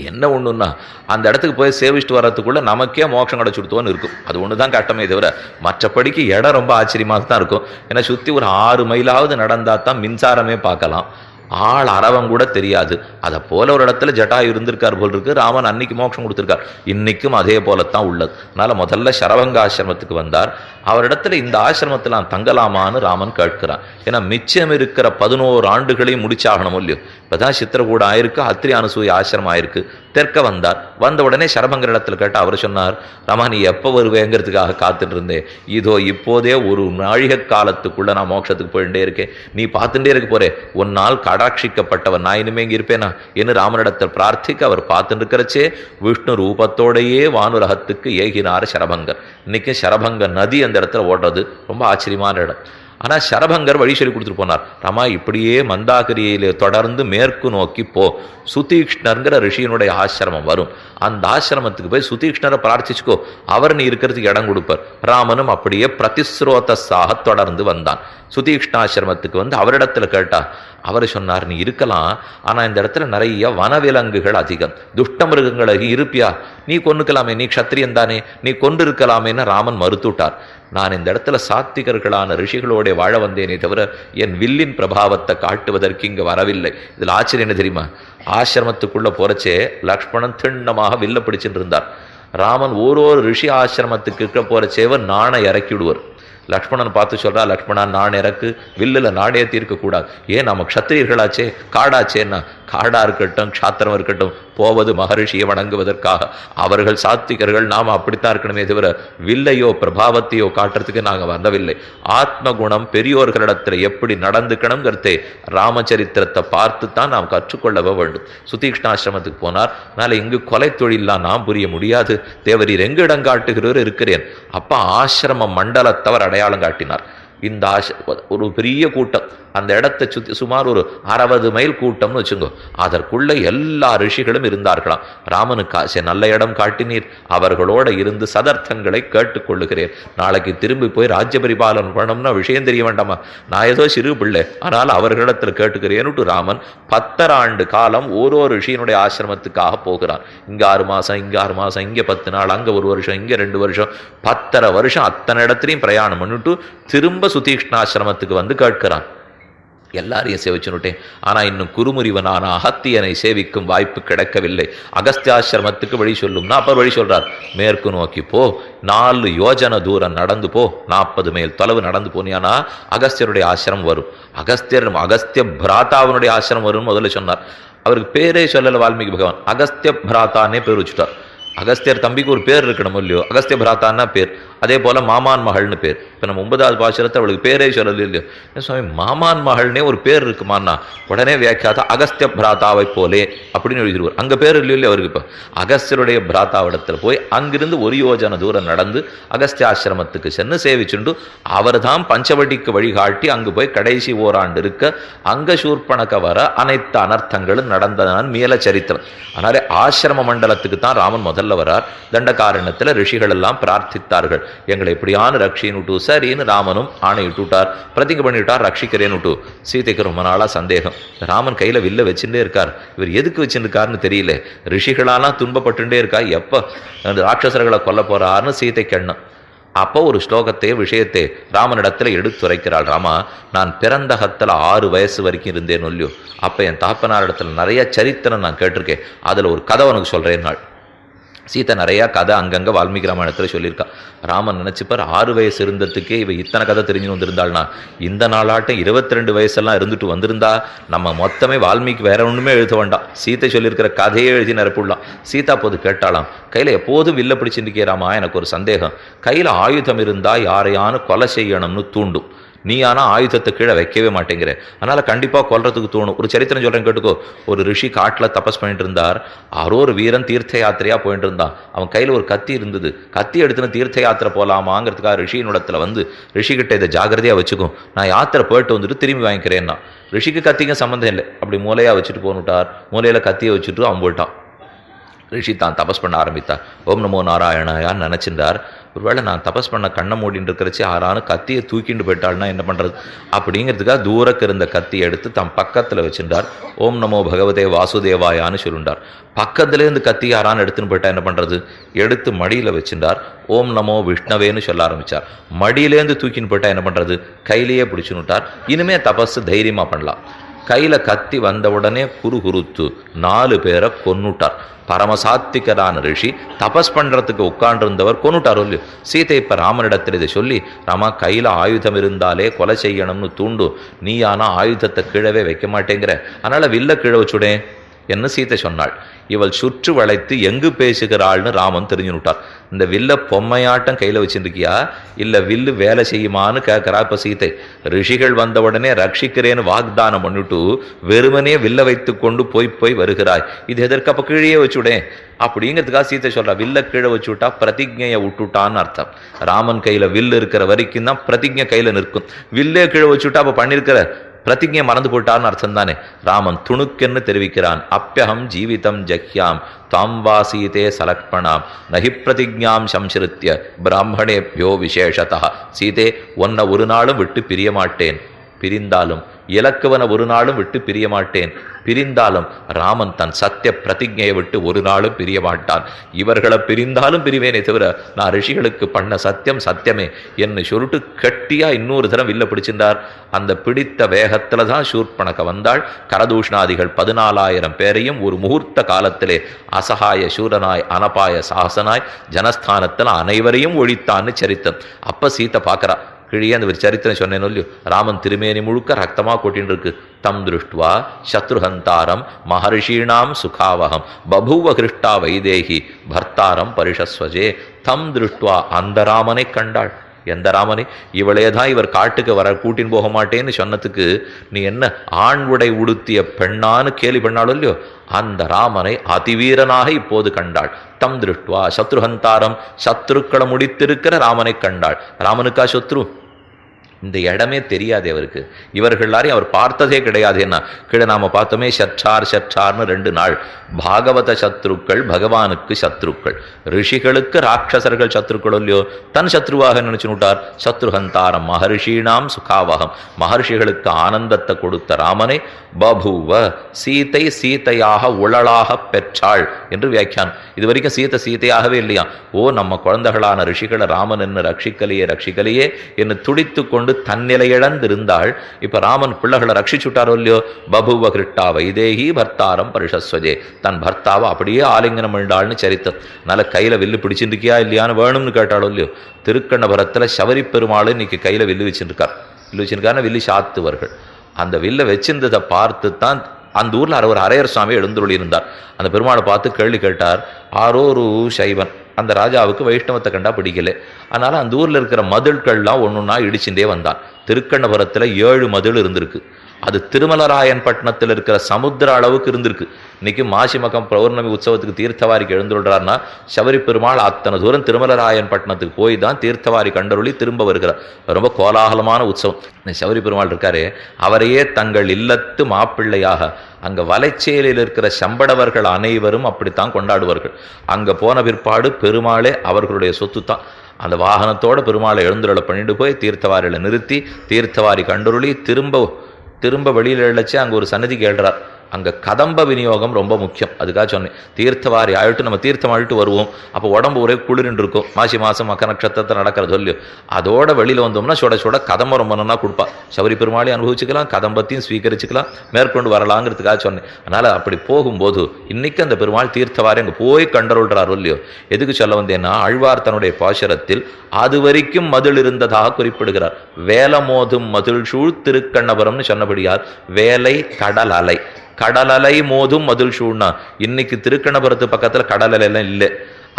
என்ன ஒன்றுன்னா, அந்த இடத்துக்கு போய் சேவிச்சுட்டு வர்றதுக்குள்ள நமக்கே மோட்சம் கிடச்சுடுத்தோன்னு இருக்கும். அது ஒன்று தான் கட்டமே தவிர மற்றபடிக்கு இடம் ரொம்ப ஆச்சரியமாக தான் இருக்கும். ஏன்னா சுற்றி ஒரு 6 மைலாவது நடந்தால் தான் மின்சாரமே பார்க்கலாம். ஆள் அரவம் கூட தெரியாது. அதை போல ஒரு இடத்துல ஜட்டாயு இருந்திருக்கார் போல் இருக்கு. ராமன் அன்னைக்கு மோட்சம் கொடுத்திருக்கார். இன்னைக்கும் அதே போலத்தான் உள்ளது. அதனால முதல்ல சரபங்க ஆசிரமத்துக்கு வந்தார். அவரிடத்துல இந்த ஆசிரமத்தில் நான் தங்கலாமான்னு ராமன் கேட்கிறான். ஏன்னா மிச்சம் இருக்கிற 11 ஆண்டுகளையும் முடிச்சாகணும் இல்லையோ. இப்பதான் சித்திரகூடம் ஆயிருக்கு, அத்திரி அனசூய ஆசிரமம் ஆயிருக்கு. தெற்க வந்தார். வந்த உடனே சரபங்கர் இடத்துல கேட்ட அவர் சொன்னார், ராமா நீ எப்போ வருவேங்கிறதுக்காக காத்துட்டு இருந்தேன். இதோ இப்போதே ஒரு நாழிகை காலத்துக்குள்ள நான் மோட்சத்துக்கு போயிட்டே இருக்கேன். நீ பார்த்துட்டே இருக்க போறே, உன்னால் கடாட்சிக்கப்பட்டவர் நான் இனிமே இங்கே இருப்பேனா என்று ராமனிடத்தில் பிரார்த்திக்க அவர் பார்த்துட்டு இருக்கிறச்சே விஷ்ணு ரூபத்தோடையே வானுலகத்துக்கு ஏகினார் சரபங்கர். இன்னைக்கு சரபங்க நதி அந்த இடத்துல ஓடுறது. ரொம்ப ஆச்சரியமான இடம். ஆனால் சரபங்கர் வழி சொல்லி கொடுத்துட்டு போனார். ராமா, இப்படியே மந்தாகிரியிலே தொடர்ந்து மேற்கு நோக்கி போ, சுதீக்ஷ்ணர்ங்கிற ரிஷியனுடைய ஆசிரமம் வரும், அந்த ஆசிரமத்துக்கு போய் சுதீக்ஷ்ணரை பிரார்த்திச்சுக்கோ, அவர் நீ இருக்கிறதுக்கு இடம் கொடுப்பார். ராமனும் அப்படியே பிரதிஸ்ரோதஸாக தொடர்ந்து வந்தான். சுதீக்ஷ்ணாசிரமத்துக்கு வந்து அவரிடத்துல கேட்டா, அவர் சொன்னார், நீ இருக்கலாம், ஆனா இந்த இடத்துல நிறைய வனவிலங்குகள் அதிகம், துஷ்ட மிருகங்களை இருப்பியா, நீ கொன்னுக்கலாமே, நீ க்ஷத்திரியன் தானே, நீ கொண்டு இருக்கலாமேன்னு ராமன் மறுத்துட்டார். நான் இந்த இடத்துல சாத்திகர்களான ரிஷிகளோட வாழ வந்தேனே தவிர என் வில்லின் பிரபாவத்தை காட்டுவதற்கு இங்கு வரவில்லை. இதில் ஆச்சரியம் என்ன தெரியுமா, ஆசிரமத்துக்குள்ள போறச்சே லக்ஷ்மணன் திண்ணமாக வில்ல பிடிச்சிட்டு இருந்தார். ராமன் ஒரு ரிஷி ஆசிரமத்துக்கு போறச்சேவர் நாணை இறக்கி விடுவார். லக்ஷ்மணன் பார்த்து சொல்றா, லக்ஷ்மணா நான் இறக்கு, வில்லுல நாடே தீர்க்கக்கூடாது, ஏன் நம்ம க்ஷத்திரியர்களாச்சே, காடாச்சேன்னா, காடா இருக்கட்டும் க்ஷாத்திரம் இருக்கட்டும், போவது மகரிஷியை வணங்குவதற்காக, அவர்கள் சாத்திகர்கள், நாம் அப்படித்தான் இருக்கணுமே தவிர வில்லையோ பிரபாவத்தையோ காட்டுறதுக்கு நாங்கள் வரவில்லை. ஆத்ம குணம் பெரியோர்களிடத்தில் எப்படி நடந்துக்கணுங்கிறதே ராமச்சரித்திரத்தை பார்த்து தான் நாம் கற்றுக்கொள்ளவே வேண்டும். சுதீக்ஷ்ணாசிரமத்துக்கு போனார். அதனால இங்கு கொலை தொழிலாம் நாம் புரிய முடியாது, தேவரீர் எங்கு இடம் காட்டுகிறவர் இருக்கிறேன். அப்பா ஆசிரம மண்டலத்தவர் அடையாளம் காட்டினார். இந்த ஒரு பெரிய கூட்டம், அந்த இடத்தை சுற்றி சுமார் ஒரு 60 மைல் கூட்டம்னு வச்சுங்கோ, அதற்குள்ள எல்லா ரிஷிகளும் இருந்தார்களாம். ராமனுக்கு ஆசை, நல்ல இடம் காட்டினீர், அவர்களோட இருந்து சதர்த்தங்களை கேட்டுக்கொள்ளுகிறேன், நாளைக்கு திரும்பி போய் ராஜ்ய பரிபாலனம் பண்ணணும்னா விஷயம் தெரிய வேண்டாமா, நான் ஏதோ சிறு பிள்ளை, ஆனால் அவர்களிடத்தில் கேட்டுக்கிறேன்னுட்டு ராமன் 10 ஆண்டு காலம் ஒரு ரிஷியினுடைய ஆசிரமத்துக்காக போகிறான். இங்க 6 மாசம், இங்க 6 மாசம், இங்க 10 நாள், அங்க 1 வருஷம், இங்க 2 வருஷம், 10 வருஷம் அத்தனை இடத்துலையும் பிரயாணம் பண்ணிட்டு திரும்ப சுதீக்ஷ்ணாசிரமத்துக்கு வந்து கேட்கிறான். எல்லாரையும் சேவிச்சுட்டேன், ஆனா இன்னும் குறுமுறிவனான அகத்தியனை சேவிக்கும் வாய்ப்பு கிடைக்கவில்லை. அகஸ்தியாசிரமத்துக்கு வழி சொல்லும்னா அப்ப வழி சொல்றார், மேற்கு நோக்கி போ, 4 யோஜன தூரம் நடந்து போ, 40 மைல் தொலைவு நடந்து போனியானா அகஸ்தியருடைய ஆசிரமம் வரும். அகஸ்திய பிராத்தாவனுடைய ஆசிரமம் வரும்னு முதல்ல சொன்னார். அவருக்கு பேரே சொல்லல வால்மீகி பகவான், அகஸ்திய பிராத்தானே பேர் வச்சுட்டார். அகஸ்தியர் தம்பிக்கு ஒரு பேர் இருக்கணும் இல்லையோ, அகஸ்திய பிராத்தான்னா பேர், அதே போல மாமான் மகள்னு பேர். இப்போ நம்ம 9வது பாசுரத்தை அவளுக்கு பேரே சொல்லல இல்லையோ, சுவாமி மாமான் மகள்னே ஒரு பேர் இருக்குமான்னா உடனே வியாக்கியாதா அகஸ்திய பிராத்தாவை போலே அப்படின்னு எழுதிடுவார். அங்கே பேர் இல்லையோ அவருக்கு. இப்போ அகஸ்தியருடைய பிராத்தாவிடத்தில் போய் அங்கிருந்து 1 யோஜன தூரம் நடந்து அகஸ்தியாசிரமத்துக்கு சென்று சேவிச்சுண்டு அவர் தான் பஞ்சவடிக்கு வழிகாட்டி அங்கு போய் கடைசி ஓராண்டு இருக்க அங்க சூர்பணக்க வர அனைத்து அனர்த்தங்களும் நடந்ததான் மேல சரித்திரம். அதனாலே ஆசிரம மண்டலத்துக்கு தான் ராமன் முதல்ல வரார். தண்டகாரண்யத்தில் ரிஷிகள் எல்லாம் பிரார்த்தித்தார்கள், எங்களை எப்படியான ரட்சின்னு. சரின்னு ராமனும் ஆணையிட்டுட்டார், பிரதிங்க பண்ணிவிட்டார், ரட்சிக்கிறேன்னு. சீதைக்கு ரொம்ப நாளா சந்தேகம், ராமன் கையில வில்ல வச்சுட்டே இருக்கார், இவர் எதுக்கு வச்சுருக்காருன்னு தெரியல, ரிஷிகளெல்லாம் துன்பப்பட்டுட்டே இருக்கா, எப்ப ராட்சசர்களை கொல்ல போறாருன்னு சீதைக்கு எண்ணம். அப்போ ஒரு ஸ்லோகத்தை விஷயத்தை ராமனிடத்துல எடுத்துரைக்கிறாள். ராமா, நான் பிறந்தகத்தில் 6 வயசு வரைக்கும் இருந்தேன் இல்லையோ, அப்போ என் தாப்பனார் இடத்துல நிறைய சரித்திரம் நான் கேட்டிருக்கேன், அதில் ஒரு கதை உனக்கு சொல்கிறேன். நாள் சீதை நிறையா கதை அங்கங்கே வால்மீகி ராமாயணத்தில் சொல்லியிருக்கா. ராமன் நினச்சிப்பார், 6 வயசு இருந்ததுக்கே இவ இத்தனை கதை தெரிஞ்சு வந்திருந்தாள்னா, இந்த நாளாட்டம் 22 வயசெல்லாம் இருந்துட்டு வந்திருந்தா நம்ம மொத்தமே வால்மீகி வேற ஒன்றுமே எழுத வேண்டாம், சீத்தை சொல்லியிருக்கிற கதையே எழுதி நிரப்பிடலாம். சீதா போது கேட்டாலாம், கையில் எப்போதும் வில்ல பிடிச்சிருக்கே ராமா, எனக்கு ஒரு சந்தேகம், கையில் ஆயுதம் இருந்தால் யாரையானு கொலை செய்யணும்னு தூண்டும், நீ ஆனால் ஆயுதத்தை கீழே வைக்கவே மாட்டேங்கிற, அதனால் கண்டிப்பாக கொல்றதுக்கு தோணும். ஒரு சரித்திரம் சொல்கிறேன் கேட்டுக்கோ. ஒரு ரிஷி காட்டில் தபஸ் பண்ணிட்டு இருந்தார், யாரோ ஒரு வீரன் தீர்த்த யாத்திரையாக போயிட்டு இருந்தான், அவன் கையில் ஒரு கத்தி இருந்தது, கத்தி எடுத்துன்னு தீர்த்த யாத்திரை போகலாமாங்கிறதுக்காக ரிஷியினிடத்தில் வந்து, ரிஷிகிட்ட இதை ஜாகிரதையாக வச்சுக்கும், நான் யாத்திரை போயிட்டு வந்துட்டு திரும்பி வாங்கிக்கிறேன்னா. ரிஷிக்கு கத்திக்கும் சம்மந்தம் இல்லை, அப்படி மூலையாக வச்சுட்டு போனுட்டார், மூலையில் கத்தியை வச்சுட்டு அவன் போயிட்டான். ரிஷி தான் தபஸ் பண்ண ஆரம்பித்தார். ஓம் நமோ நாராயணாயான்னு நினச்சிருந்தார். ஒருவேளை நான் தபஸ் பண்ண கண்ணை மூடின்னு இருக்கிறச்சு யாரானு கத்தியை தூக்கிட்டு போயிட்டாள்னா என்ன பண்ணுறது அப்படிங்கிறதுக்காக தூரக்கு இருந்த கத்தியை எடுத்து தம் பக்கத்தில் வச்சுட்டார். ஓம் நமோ பகவதே வாசுதேவாயான்னு சொல்லுண்டார். பக்கத்துலேருந்து கத்தி யாரான்னு எடுத்துன்னு போயிட்டா என்ன பண்ணுறது, எடுத்து மடியில் வச்சுட்டார். ஓம் நமோ விஷ்ணவேன்னு சொல்ல ஆரம்பித்தார். மடியிலேருந்து தூக்கின்னு போயிட்டா என்ன பண்ணுறது, கையிலேயே பிடிச்சுன்னுட்டார். இனிமே தபஸ் தைரியமாக பண்ணலாம். கையில் கத்தி வந்தவுடனே குறுகுறுத்து 4 பேரை கொன்னுட்டார். பரமசாத்திகரான ரிஷி தபஸ் பண்ணுறதுக்கு உட்காண்டிருந்தவர் கொன்னுட்டார் இல்லையோ. சீதை இப்போ ராமனிடத்தில் இதை சொல்லி, ராமா கையில் ஆயுதம் இருந்தாலே கொலை செய்யணும்னு தூண்டு, நீ ஆனால் ஆயுதத்தை கீழவே வைக்க மாட்டேங்கிற, அதனால் வில்ல கீழே வச்சுடேன் என்ன சீதை சொன்னாள். இவள் சுற்று வளைத்து எங்கு பேசுகிறாள்னு ராமன் தெரிஞ்சுட்டார். இந்த வில்ல பொம்மையாட்டம் கையில் வச்சுருக்கியா இல்லை வில்லு வேலை செய்யுமான்னு கேட்குறா இப்போ சீத்தை. ரிஷிகள் வந்த உடனே ரட்சிக்கிறேன்னு வாக்தானம் பண்ணிட்டு வெறுமனே வில்ல வைத்து கொண்டு போய் வருகிறாய், இது எதற்கு? அப்போ கீழே வச்சுடேன் அப்படிங்கிறதுக்காக சீத்தை சொல்றா. வில்ல கீழே வச்சு விட்டா பிரதிஜையை விட்டுட்டான்னு அர்த்தம். ராமன் கையில் வில்லு இருக்கிற வரைக்கும் தான் பிரதிஜை கையில் நிற்கும். வில்லே கீழே வச்சு விட்டா அப்போ பண்ணியிருக்கிற பிரதிஜையை மறந்து போட்டான்னு அர்த்தம் தானே. ராமன் துணுக்கென்னு தெரிவிக்கிறான். அப்பியகம் ஜீவிதம் ஜக்யாம் தாம் வாசீதே சலக்மணாம் நகி பிரதிஜாம் சம்சிருத்திய பிராமணேபியோ விசேஷதா. சீதே, உன்னை ஒரு நாளும் விட்டு பிரிய மாட்டேன், பிரிந்தாலும் இலக்குவன ஒரு நாளும் விட்டு பிரிய மாட்டேன், பிரிந்தாலும் ராமன் தன் சத்திய பிரதிஜையை விட்டு ஒரு நாளும் பிரிய மாட்டான். இவர்களை பிரிந்தாலும் பிரிவேனே தவிர நான் ரிஷிகளுக்கு பண்ண சத்தியம் சத்தியமே என்று சொல்லிட்டு கட்டியா இன்னொரு தரம் வில்ல பிடிச்சிருந்தார். அந்த பிடித்த வேகத்துல தான் சூர்பனக வந்தாள். கரதூஷ்ணாதிகள் 14,000 பேரையும் ஒரு முகூர்த்த காலத்திலே அசகாய சூரனாய் அனபாய சாகசனாய் ஜனஸ்தானத்தில் அனைவரையும் ஒழித்தான்னு சரித்தம். அப்ப சீத்தை பார்க்கறா. கிழியே அந்த ஒரு சரித்திரம் சொன்னேன்னு இல்லையோ, ராமன் திருமேனி முழுக்க ரத்தமாக கொட்டின்னு இருக்கு. தம் திருஷ்டுவா சத்ருஹந்தாரம் மகர்ஷீணாம் சுகாவகம் பபூவ கிருஷ்டா வைதேகி பர்த்தாரம் பரிஷஸ்வஜே. தம் திருஷ்டுவா, அந்த ராமனை கண்டாள். எந்த ராமனை? இவளே தான் இவர் காட்டுக்கு வர கூட்டின்னு போக மாட்டேன்னு சொன்னதுக்கு நீ என்ன ஆண் உடை உடுத்திய பெண்ணான்னு கேலி பண்ணாலும் இல்லையோ, அந்த ராமனை அதிவீரனாக இப்போது கண்டாள். தம் திருஷ்டுவா சத்ருஹந்தாரம், சத்ருக்களை முடித்திருக்கிற ராமனை கண்டாள். ராமனுக்கா சத்ரு? இந்த இடமே தெரியாது அவருக்கு. இவர்கள் எல்லாரையும் அவர் பார்த்ததே கிடையாது. என்ன கீழே நாம பார்த்தோமே, சற்றார்னு 2 நாள். பாகவத சத்ருக்கள் பகவானுக்கு சத்ருக்கள், ரிஷிகளுக்கு ராட்சசர்கள் சத்ருக்கள் இல்லையோ, தன் சத்ருவாக நினைச்சு விட்டார். சத்ருஹந்தாரம் மகர்ஷீணாம் சுகாவகம், மகர்ஷிகளுக்கு ஆனந்தத்தை கொடுத்த ராமனை பபூவ சீதை சீதையாக உளளாக பெற்றாள் என்று வியாக்கியானம். இது வரைக்கும் சீதையாகவே இல்லையா. ஓ, நம்ம குழந்தைகளான ரிஷிகளை ராமன் என்ன ரட்சிக்கலையே என்று துடித்து கொண்டு தன்னிலை இழந்திருந்தாள். இப்ப ராமன் பிள்ளைகளை ரட்சிச்சுட்டாரோ இல்லையோ. பபுவ கிருட்டா வைதேகி பர்த்தாரம் பரிஷஸ்வஜே, தன் பர்த்தாவை அப்படியே ஆலிங்கனம் பண்ணாள்னு சரித்தம். அதனால கையில வில்லு பிடிச்சிருக்கியா இல்லையான்னு வேணும்னு கேட்டாலோ இல்லையோ. திருக்கண்ணபுரத்துல சபரி பெருமாள் இன்னைக்கு கையில வில்லு வச்சிருக்காருன்னா வில்லு சாத்துவர்கள். அந்த வில்ல வச்சிருந்ததை பார்த்து தான் அந்த ஊர்ல ஒரு அரையர் சுவாமி எழுந்துருளி இருந்தார். அந்த பெருமாளை பார்த்து கேள்வி கேட்டார். ஆரோரு சைவன், அந்த ராஜாவுக்கு வைஷ்ணவத்தை கண்டா பிடிக்கல. அதனால அந்த ஊர்ல இருக்கிற மதில்கள்லாம் ஒன்னொன்னா இடிச்சுட்டே வந்தான். திருக்கண்ணபுரத்துல 7 மதில் இருந்திருக்கு. அது திருமலராயன் பட்டணத்தில் இருக்கிற சமுத்திர அளவுக்கு இருந்திருக்கு. இன்னைக்கு மாசிமகம் பௌர்ணமி உற்சவத்துக்கு தீர்த்தவாரிக்கு எழுந்துள்ளார்னா சபரி பெருமாள் அத்தனை தூரம் திருமலராயன் பட்டணத்துக்கு போய் தான் தீர்த்தவாரி கண்டருளி திரும்ப வருகிறார். ரொம்ப கோலாகலமான உற்சவம். சபரி பெருமாள் இருக்காரு, அவரையே தங்கள் இல்லத்து மாப்பிள்ளையாக அங்க வலைச்சேலில் இருக்கிற சம்படவர்கள் அனைவரும் அப்படித்தான் கொண்டாடுவார்கள். அங்க போன பிற்பாடு பெருமாளே அவர்களுடைய சொத்து தான். அந்த வாகனத்தோட பெருமாளை எழுந்துருளை பண்ணிட்டு போய் தீர்த்தவாரியில நிறுத்தி தீர்த்தவாரி கண்டருளி திரும்ப வெளியில் இழைச்சி அங்கே ஒரு சன்னதி கேள்றார். அங்கே கதம்ப விநியோகம் ரொம்ப முக்கியம். அதுக்காக சொன்னேன், தீர்த்தவாரி ஆயிட்டு நம்ம தீர்த்தம் ஆயிட்டு வருவோம். அப்போ உடம்பு ஒரே குளிரின்னு இருக்கும். மாசி மாதம் மக்க நட்சத்திரத்தை நடக்கிறது சொல்லியோ. அதோட வெளியில் வந்தோம்னா சுட கதம்பம் ரொம்ப நன்னா கொடுப்பா. சபரி பெருமாளையும் அனுபவிச்சுக்கலாம், கதம்பத்தையும் ஸ்வீகரிச்சுக்கலாம், மேற்கொண்டு வரலாங்கிறதுக்காக சொன்னேன். அதனால் அப்படி போகும்போது இன்னைக்கு அந்த பெருமாள் தீர்த்தவாரி அங்கே போய் கண்டருள்றார் இல்லையோ. எதுக்கு சொல்ல வந்தேன்னா, ஆழ்வார் தன்னுடைய பாசுரத்தில் அது வரைக்கும் மதில் இருந்ததாக குறிப்பிடுகிறார். வேலமோதும் மதில் சூழ் திருக்கண்ணபுரம்னு சொன்னபடியார். வேலை கடல் அலை, கடல் அலை மோதும் மதில் சூழ்னா இன்னைக்கு திருக்கண்ணபுரத்து பக்கத்துல கடல் அலை எல்லாம் இல்லை.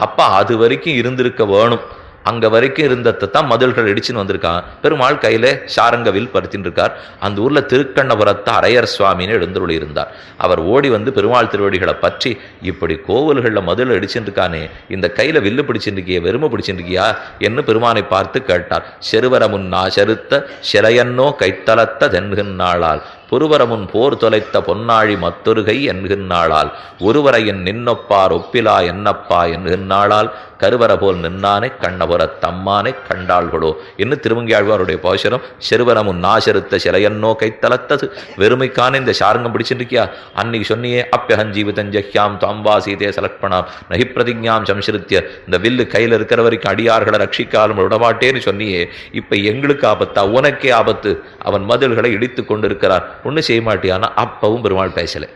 அப்ப அது வரைக்கும் இருந்திருக்க வேணும். அங்க வரைக்கும் இருந்ததை தான் மதில்கள் இடிச்சுன்னு வந்திருக்கான். பெருமாள் கையில சாரங்கவில் பருத்தின்னு இருக்கார். அந்த ஊர்ல திருக்கண்ணபுரத்தை அரையர் சுவாமின்னு எழுந்துருளி இருந்தார். அவர் ஓடி வந்து பெருமாள் திருவடிகளை பற்றி, இப்படி கோவில்கள்ல மதில் இடிச்சுட்டு இருக்கானே, இந்த கையில வில்லு பிடிச்சிருக்கிய வெறுமை பிடிச்சிருக்கியா என்று பெருமானை பார்த்து கேட்டார். செருவர முன்னா செருத்த சிலையன்னோ கைத்தலத்த தென்கின்றாளால் பொருவரமுன் போர் தொலைத்த பொன்னாழி மத்தொருகை என்கின்றாளால் ஒருவரையின் நின்னொப்பார் ஒப்பிலா என்னப்பா என்கின்றாளால் கருவர போல் நின்னானே கண்ணபுரத் தம்மானை கண்டாள்களோ என்று திருமங்கியாழ்வாருடைய பாசுரம். செருவரமுன் நாசெருத்த சிலையன்னோ கைத்தலத்தது. வெறுமைக்கான இந்த சாரங்கம் பிடிச்சிருக்கியா? அன்னைக்கு சொன்னியே, அப்பியகஞ்சீவிதஞ்சஹ்யாம் தாம்பாசீதே சலக்பணாம் நகி பிரதிஜாம் சம்சிருத்திய, இந்த வில்லு கையில் இருக்கிற வரைக்கும் அடியார்களை ரட்சிக்காலும் விடமாட்டேன்னு சொன்னியே. இப்ப எங்களுக்கு ஆபத்தா? உனக்கே ஆபத்து. அவன் மதில்களை இடித்து கொண்டிருக்கிறார், ஒன்றும் செய்ய மாட்டியானா? அப்பவும் பெருமாள் பேசலை.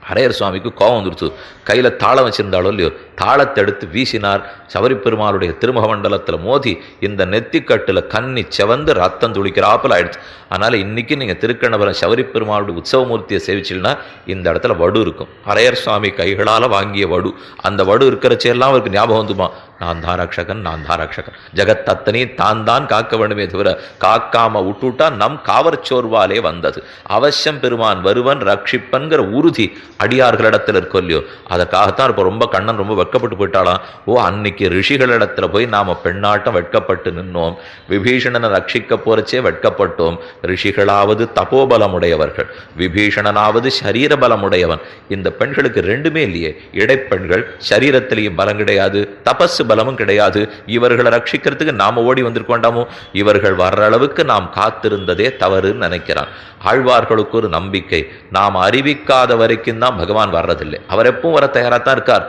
ஹரையர் சுவாமிக்கு கோபம் வந்துருச்சு. கையில் தாளம் வச்சிருந்தாலோ இல்லையோ, தாளத்தை எடுத்து வீசினார். சபரி பெருமாளுடைய திருமுக மண்டலத்தில் மோதி இந்த நெத்திக்கட்டில் கண்ணி செவந்து ரத்தம் துளிக்கிறாப்பில் ஆயிடுச்சு. அதனால் இன்றைக்கி நீங்கள் திருக்கண்ணபுரம் சபரி பெருமாளுடைய உற்சவமூர்த்தியை சேவிச்சில்னா இந்த இடத்துல வடு இருக்கும். ஹரையர் சுவாமி கைகளால் வாங்கிய வடு. அந்த வடு இருக்கிறச்செல்லாம் அவருக்கு ஞாபகம் வந்துமா, நான் தான் ரக்ஷகன், நான் தான் ரக்ஷகன், ஜெகத் அத்தனையும் தான் காக்க வேண்டுமே தவிர காக்காம விட்டுட்டா நம் காவற்சோர்வாலே வந்தது. அவசியம் பெருமான் வருவன் ரட்சிப்பன்கிற உறுதி அடியார்களிடத்தில் இருக்கும் இல்லையோ, அதற்காகத்தான் இப்போ ரொம்ப கண்ணன் ரொம்ப வெட்கப்பட்டு போயிட்டாலாம். ஓ, அன்னைக்கு ரிஷிகளிடத்துல போய் நாம பெண்ணாட்டம் வெட்கப்பட்டு நின்னோம், விபீஷணனை ரட்சிக்க போறச்சே வெட்கப்பட்டோம். ரிஷிகளாவது தபோபலமுடையவர்கள், விபீஷணனாவது சரீர பலமுடையவன். இந்த பெண்களுக்கு ரெண்டுமே இல்லையே. இடைப்பெண்கள், சரீரத்திலையும் பலம் கிடையாது, தபசு பலமும் கிடையாது. இவர்களை ரட்சிக்கிறதுக்கு நாம ஓடி வந்திருக்கோண்டாமோ, இவர்கள் வர்ற அளவுக்கு நாம் காத்திருந்ததே தவறுன்னு நினைக்கிறான். ஆழ்வார்களுக்கு ஒரு நம்பிக்கை, நாம் அறிவிக்காத வரைக்கும் தான் பகவான் வர்றதில்லை. அவர் எப்பவும் வர தயாராத்தான் இருக்கார்.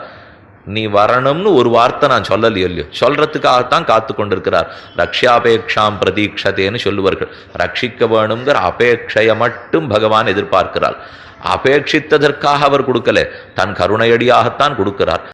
நீ வரணும்னு ஒரு வார்த்தை நான் சொல்லலையோ இல்லையோ, சொல்றதுக்காகத்தான் காத்து கொண்டிருக்கிறார். ரக்ஷாபேக்ஷாம் பிரதீட்சதேன்னு சொல்லுவார்கள். ரட்சிக்க வேணுங்கிற அபேட்சையை மட்டும் பகவான் எதிர்பார்க்கிறார். அபேட்சித்ததற்காக அவர் கொடுக்கல, தன் கருணையடியாகத்தான் கொடுக்கிறார்.